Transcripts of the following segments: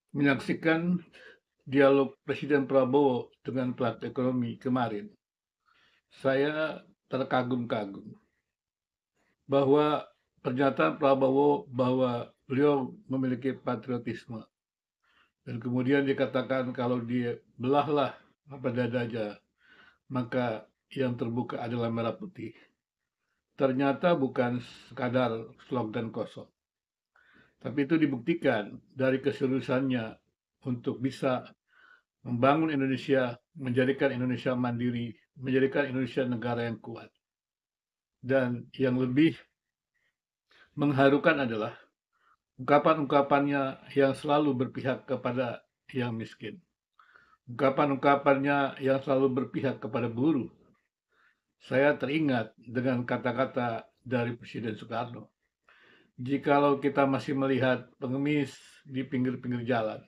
Menyaksikan dialog Presiden Prabowo dengan pelaku ekonomi kemarin, saya terkagum-kagum bahwa pernyataan Prabowo bahwa beliau memiliki patriotisme dan kemudian dikatakan kalau dia belahlah apa dadanya, maka yang terbuka adalah merah putih. Ternyata bukan sekadar slogan kosong, tapi itu dibuktikan dari keseriusannya untuk bisa membangun Indonesia, menjadikan Indonesia mandiri, menjadikan Indonesia negara yang kuat. Dan yang lebih mengharukan adalah ungkapan-ungkapannya yang selalu berpihak kepada yang miskin. Ungkapan-ungkapannya yang selalu berpihak kepada buruh. Saya teringat dengan kata-kata dari Presiden Soekarno. Jikalau kita masih melihat pengemis di pinggir-pinggir jalan,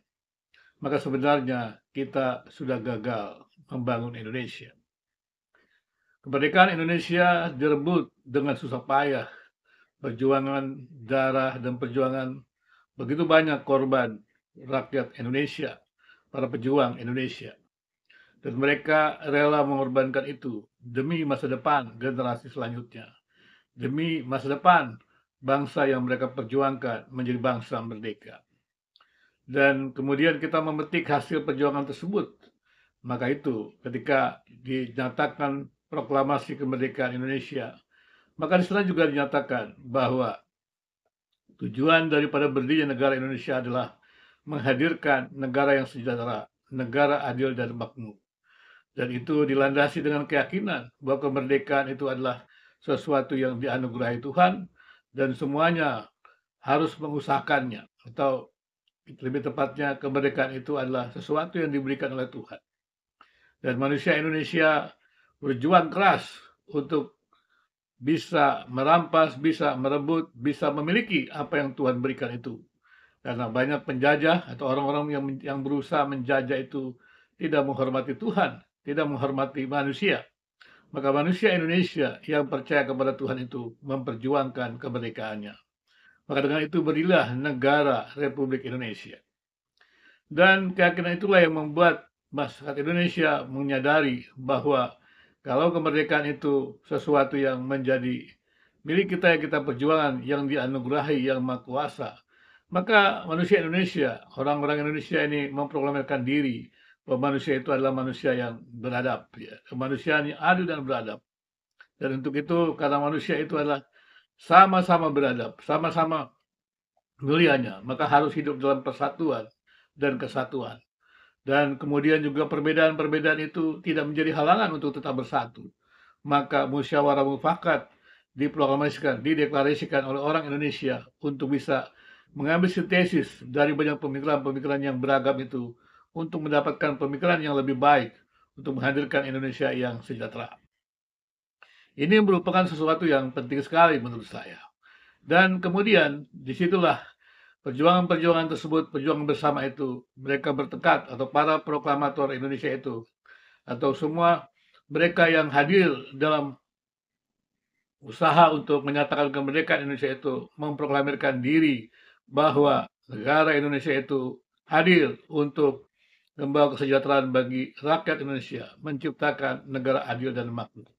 maka sebenarnya kita sudah gagal membangun Indonesia. Kemerdekaan Indonesia direbut dengan susah payah, perjuangan darah dan perjuangan begitu banyak korban rakyat Indonesia, para pejuang Indonesia. Dan mereka rela mengorbankan itu demi masa depan generasi selanjutnya, demi masa depan bangsa yang mereka perjuangkan menjadi bangsa merdeka. Dan kemudian kita memetik hasil perjuangan tersebut. Maka itu ketika dinyatakan proklamasi kemerdekaan Indonesia, maka di sana juga dinyatakan bahwa tujuan daripada berdirinya negara Indonesia adalah menghadirkan negara yang sejahtera, negara adil dan makmur. Dan itu dilandasi dengan keyakinan bahwa kemerdekaan itu adalah sesuatu yang dianugerahi Tuhan dan semuanya harus mengusahakannya, atau lebih tepatnya kemerdekaan itu adalah sesuatu yang diberikan oleh Tuhan. Dan manusia Indonesia berjuang keras untuk bisa merampas, bisa merebut, bisa memiliki apa yang Tuhan berikan itu. Karena banyak penjajah atau orang-orang yang berusaha menjajah itu tidak menghormati Tuhan, tidak menghormati manusia. Maka manusia Indonesia yang percaya kepada Tuhan itu memperjuangkan kemerdekaannya. Maka dengan itu berilah negara Republik Indonesia. Dan keyakinan itulah yang membuat masyarakat Indonesia menyadari bahwa kalau kemerdekaan itu sesuatu yang menjadi milik kita yang kita perjuangan, yang dianugerahi, yang maha kuasa, maka manusia Indonesia, orang-orang Indonesia ini memproklamirkan diri bahwa manusia itu adalah manusia yang beradab, ya. Kemanusiaan yang adil dan beradab. Dan untuk itu, karena manusia itu adalah sama-sama beradab, sama-sama mulianya, maka harus hidup dalam persatuan dan kesatuan. Dan kemudian juga perbedaan-perbedaan itu tidak menjadi halangan untuk tetap bersatu. Maka musyawarah mufakat diproklamasikan, dideklarasikan oleh orang Indonesia untuk bisa mengambil sintesis dari banyak pemikiran-pemikiran yang beragam itu untuk mendapatkan pemikiran yang lebih baik untuk menghadirkan Indonesia yang sejahtera. Ini merupakan sesuatu yang penting sekali menurut saya. Dan kemudian disitulah perjuangan-perjuangan tersebut, perjuangan bersama itu, mereka bertekad atau para proklamator Indonesia itu, atau semua mereka yang hadir dalam usaha untuk menyatakan kemerdekaan Indonesia itu, memproklamirkan diri bahwa negara Indonesia itu hadir untuk membawa kesejahteraan bagi rakyat Indonesia, menciptakan negara adil dan makmur.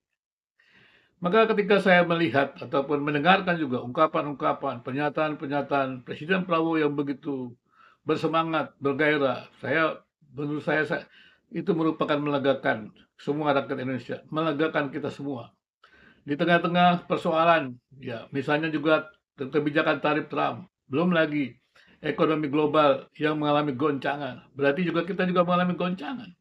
Maka ketika saya melihat ataupun mendengarkan juga ungkapan-ungkapan, pernyataan-pernyataan Presiden Prabowo yang begitu bersemangat, bergairah, menurut saya itu merupakan melegakan semua rakyat Indonesia, melegakan kita semua. Di tengah-tengah persoalan, ya misalnya juga kebijakan tarif Trump, belum lagi ekonomi global yang mengalami goncangan, berarti juga kita juga mengalami goncangan.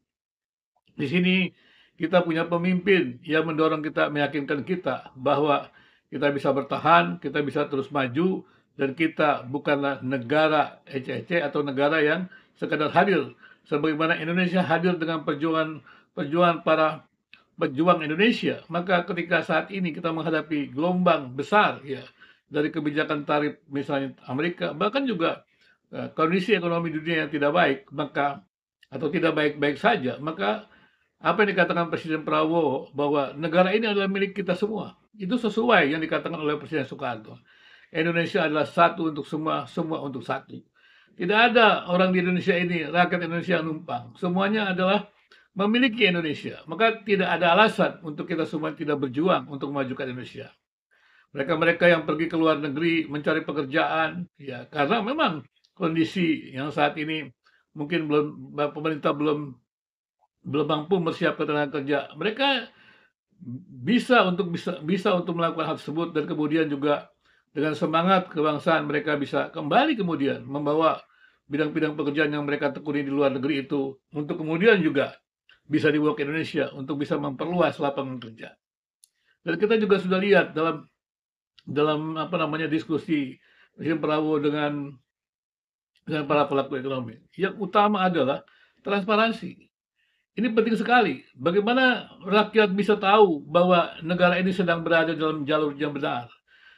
Di sini kita punya pemimpin yang mendorong kita, meyakinkan kita bahwa kita bisa bertahan, kita bisa terus maju, dan kita bukanlah negara ece-ece atau negara yang sekadar hadir. Sebagaimana Indonesia hadir dengan perjuangan para pejuang Indonesia, maka ketika saat ini kita menghadapi gelombang besar ya dari kebijakan tarif misalnya Amerika, bahkan juga kondisi ekonomi dunia yang tidak baik, maka atau tidak baik-baik saja, maka apa yang dikatakan Presiden Prabowo bahwa negara ini adalah milik kita semua. Itu sesuai yang dikatakan oleh Presiden Soekarno. Indonesia adalah satu untuk semua, semua untuk satu. Tidak ada orang di Indonesia ini, rakyat Indonesia yang numpang. Semuanya adalah memiliki Indonesia. Maka tidak ada alasan untuk kita semua tidak berjuang untuk memajukan Indonesia. Mereka-mereka yang pergi ke luar negeri mencari pekerjaan, ya karena memang kondisi yang saat ini mungkin pemerintah belum belum mampu mempersiapkan tenaga kerja. Mereka bisa untuk melakukan hal tersebut dan kemudian juga dengan semangat kebangsaan mereka bisa kembali kemudian membawa bidang-bidang pekerjaan yang mereka tekuni di luar negeri itu untuk kemudian juga bisa dibawa ke Indonesia untuk bisa memperluas lapangan kerja. Dan kita juga sudah lihat dalam dalam apa namanya diskusi Presiden Prabowo dengan para pelaku ekonomi. Yang utama adalah transparansi. Ini penting sekali. Bagaimana rakyat bisa tahu bahwa negara ini sedang berada dalam jalur yang benar?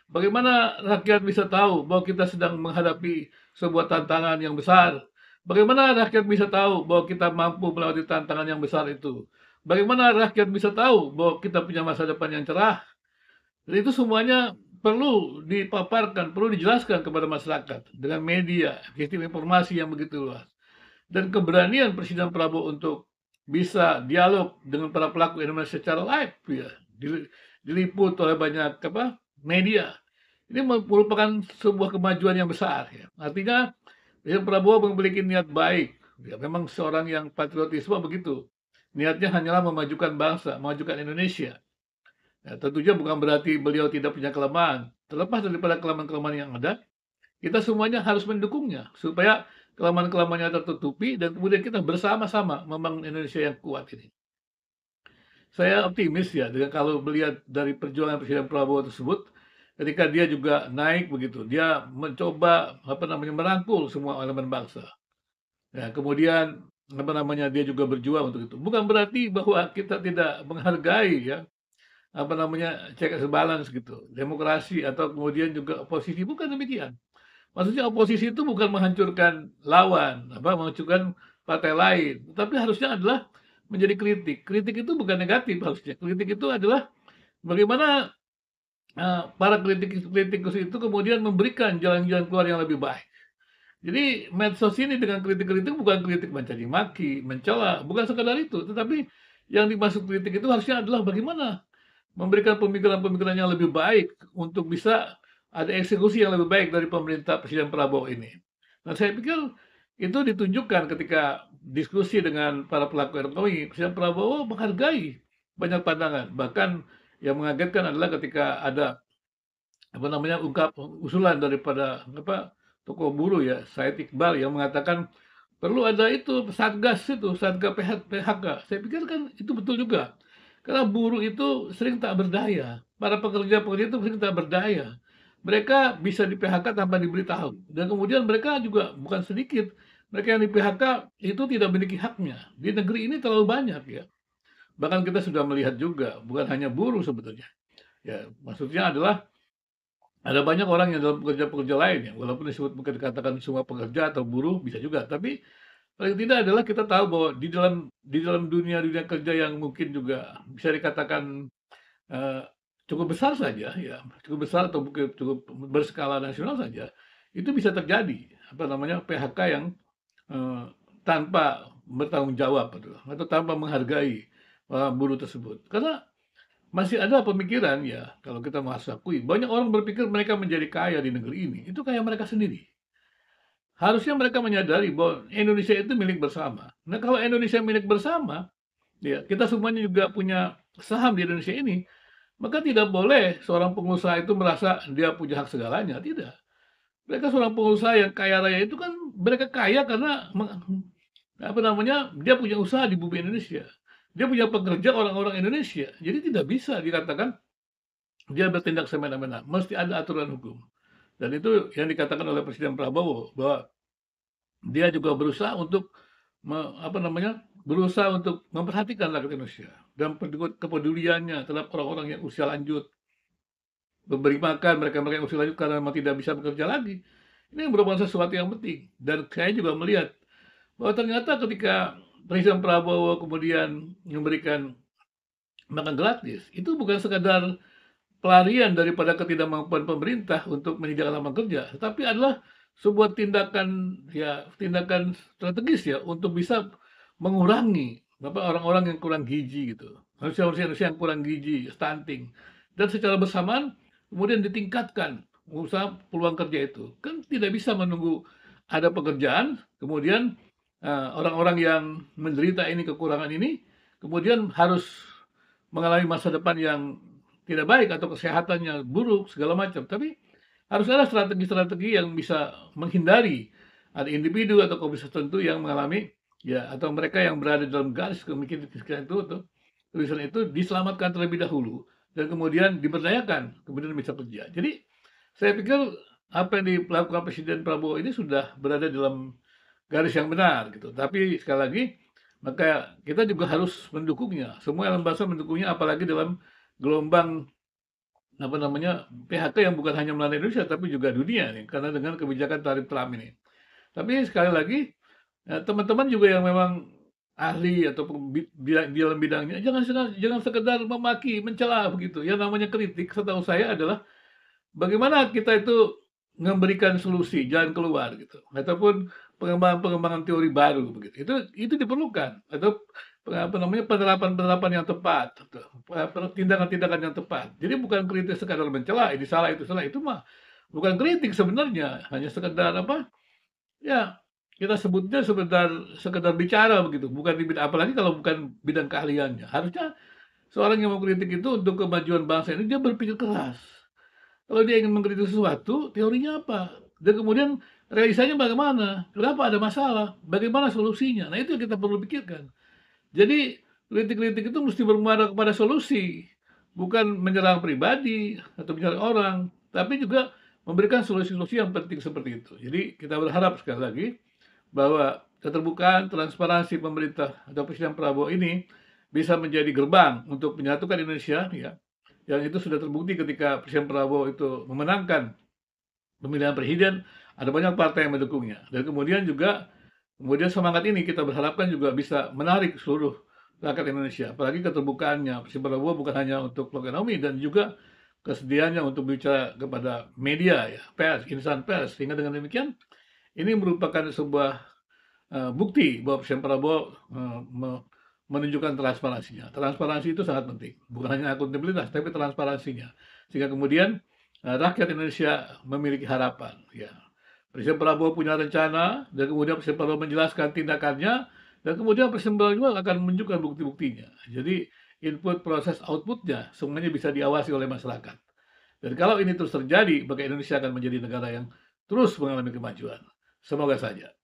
Bagaimana rakyat bisa tahu bahwa kita sedang menghadapi sebuah tantangan yang besar? Bagaimana rakyat bisa tahu bahwa kita mampu melewati tantangan yang besar itu? Bagaimana rakyat bisa tahu bahwa kita punya masa depan yang cerah? Dan itu semuanya perlu dipaparkan, perlu dijelaskan kepada masyarakat dengan media, sistem informasi yang begitu luas. Dan keberanian Presiden Prabowo untuk bisa dialog dengan para pelaku Indonesia secara live, ya, diliput oleh banyak media. Ini merupakan sebuah kemajuan yang besar. Ya. Artinya Presiden Prabowo memiliki niat baik. Ya, memang seorang yang patriotisme begitu. Niatnya hanyalah memajukan bangsa, memajukan Indonesia. Ya, tentunya bukan berarti beliau tidak punya kelemahan. Terlepas daripada kelemahan-kelemahan yang ada, kita semuanya harus mendukungnya supaya kelemahan-kelemahannya tertutupi dan kemudian kita bersama-sama membangun Indonesia yang kuat ini. Saya optimis ya dengan kalau melihat dari perjuangan Presiden Prabowo tersebut, ketika dia juga naik begitu, dia mencoba merangkul semua elemen bangsa. Ya, kemudian dia juga berjuang untuk itu. Bukan berarti bahwa kita tidak menghargai ya check and balance gitu, demokrasi atau kemudian juga oposisi, bukan demikian. Maksudnya oposisi itu bukan menghancurkan lawan, menghancurkan partai lain, tapi harusnya adalah menjadi kritik. Kritik itu bukan negatif harusnya. Kritik itu adalah bagaimana para kritikus itu kemudian memberikan jalan-jalan keluar yang lebih baik. Jadi medsos ini dengan kritik-kritik bukan kritik mencaci maki, mencela, bukan sekadar itu, tetapi yang dimaksud kritik itu harusnya adalah bagaimana memberikan pemikiran-pemikiran yang lebih baik untuk bisa ada eksekusi yang lebih baik dari pemerintah Presiden Prabowo ini. Nah, saya pikir itu ditunjukkan ketika diskusi dengan para pelaku ekonomi. Presiden Prabowo menghargai banyak pandangan. Bahkan yang mengagetkan adalah ketika ada usulan daripada tokoh buruh ya, Said Iqbal yang mengatakan perlu ada itu satgas PHK. Saya pikir kan itu betul juga. Karena buruh itu sering tak berdaya. Para pekerja-pekerja itu sering tak berdaya. Mereka bisa di-PHK tanpa diberitahu. Dan kemudian mereka juga bukan sedikit. Mereka yang di-PHK itu tidak memiliki haknya. Di negeri ini terlalu banyak ya. Bahkan kita sudah melihat juga, bukan hanya buruh sebetulnya. Ya, maksudnya adalah ada banyak orang yang dalam pekerja-pekerja lain ya, walaupun bukan dikatakan semua pekerja atau buruh bisa juga, tapi paling tidak adalah kita tahu bahwa di dalam dunia kerja yang mungkin juga bisa dikatakan eh, cukup besar saja ya, cukup besar atau mungkin cukup berskala nasional saja, itu bisa terjadi PHK yang eh, tanpa bertanggung jawab atau tanpa menghargai buruh tersebut. Karena masih ada pemikiran ya, kalau kita mau akui, banyak orang berpikir mereka menjadi kaya di negeri ini, itu kaya mereka sendiri. Harusnya mereka menyadari bahwa Indonesia itu milik bersama. Nah, kalau Indonesia milik bersama, ya kita semuanya juga punya saham di Indonesia ini, maka tidak boleh seorang pengusaha itu merasa dia punya hak segalanya, tidak. Mereka seorang pengusaha yang kaya raya itu kan mereka kaya karena dia punya usaha di bumi Indonesia. Dia punya pekerja orang-orang Indonesia. Jadi tidak bisa dikatakan dia bertindak semena-mena. Mesti ada aturan hukum. Dan itu yang dikatakan oleh Presiden Prabowo bahwa dia juga berusaha untuk berusaha untuk memperhatikan rakyat Indonesia dan kepeduliannya terhadap orang-orang yang usia lanjut, memberi makan mereka-mereka yang usia lanjut karena memang tidak bisa bekerja lagi. Ini merupakan sesuatu yang penting. Dan saya juga melihat bahwa ternyata ketika Presiden Prabowo kemudian memberikan makan gratis, itu bukan sekadar pelarian daripada ketidakmampuan pemerintah untuk menyediakan lapangan kerja, tetapi adalah sebuah tindakan strategis ya untuk bisa mengurangi orang-orang yang kurang gizi gitu. Manusia-manusia yang kurang gizi, stunting. Dan secara bersamaan kemudian ditingkatkan usaha peluang kerja itu. Kan tidak bisa menunggu ada pekerjaan, kemudian orang-orang yang menderita ini kekurangan ini kemudian harus mengalami masa depan yang tidak baik atau kesehatannya buruk segala macam. Tapi harus ada strategi-strategi yang bisa menghindari ada individu atau komunitas tertentu yang mengalami ya atau mereka yang berada dalam garis kemiskinan itu atau tulisan itu diselamatkan terlebih dahulu dan kemudian diberdayakan kemudian bisa kerja. Jadi saya pikir apa yang dilakukan Presiden Prabowo ini sudah berada dalam garis yang benar gitu. Tapi sekali lagi maka kita juga harus mendukungnya. Semua elemen bangsa mendukungnya apalagi dalam gelombang apa namanya PHK yang bukan hanya melanda Indonesia tapi juga dunia nih karena dengan kebijakan tarif Trump ini. Tapi sekali lagi teman-teman juga yang memang ahli atau di dalam bidangnya jangan sekedar memaki, mencela begitu. Yang namanya kritik setahu saya adalah bagaimana kita itu memberikan solusi, jalan keluar gitu, ataupun pengembangan-pengembangan teori baru begitu. Itu diperlukan atau apa namanya penerapan-penerapan yang tepat, gitu. Tindakan-tindakan yang tepat. Jadi bukan kritik sekadar mencela, ini salah, itu mah bukan kritik sebenarnya, hanya sekedar apa? Ya, kita sebutnya sekedar bicara begitu, bukan di bidang apalagi kalau bukan bidang keahliannya. Harusnya seorang yang mengkritik itu untuk kemajuan bangsa ini dia berpikir keras. Kalau dia ingin mengkritik sesuatu, teorinya apa? Dan kemudian realisasinya bagaimana? Kenapa ada masalah? Bagaimana solusinya? Nah, itu yang kita perlu pikirkan. Jadi, kritik-kritik itu mesti bermuara kepada solusi, bukan menyerang pribadi atau menyerang orang, tapi juga memberikan solusi-solusi yang penting seperti itu. Jadi, kita berharap sekali lagi bahwa keterbukaan, transparansi pemerintah atau Presiden Prabowo ini bisa menjadi gerbang untuk menyatukan Indonesia, ya, yang itu sudah terbukti ketika Presiden Prabowo itu memenangkan pemilihan presiden, ada banyak partai yang mendukungnya. Dan kemudian semangat ini kita berharapkan juga bisa menarik seluruh rakyat Indonesia. Apalagi keterbukaannya Presiden Prabowo bukan hanya untuk ekonomi dan juga kesediaannya untuk bicara kepada media, ya, pers, insan pers. Sehingga dengan demikian ini merupakan sebuah bukti bahwa Presiden Prabowo menunjukkan transparansinya. Transparansi itu sangat penting, bukan hanya akuntabilitas, tapi transparansinya. Sehingga kemudian rakyat Indonesia memiliki harapan. Ya, Presiden Prabowo punya rencana, dan kemudian Presiden Prabowo menjelaskan tindakannya, dan kemudian Presiden Prabowo akan menunjukkan bukti-buktinya. Jadi input, proses, outputnya semuanya bisa diawasi oleh masyarakat. Dan kalau ini terus terjadi, maka Indonesia akan menjadi negara yang terus mengalami kemajuan. Semoga saja.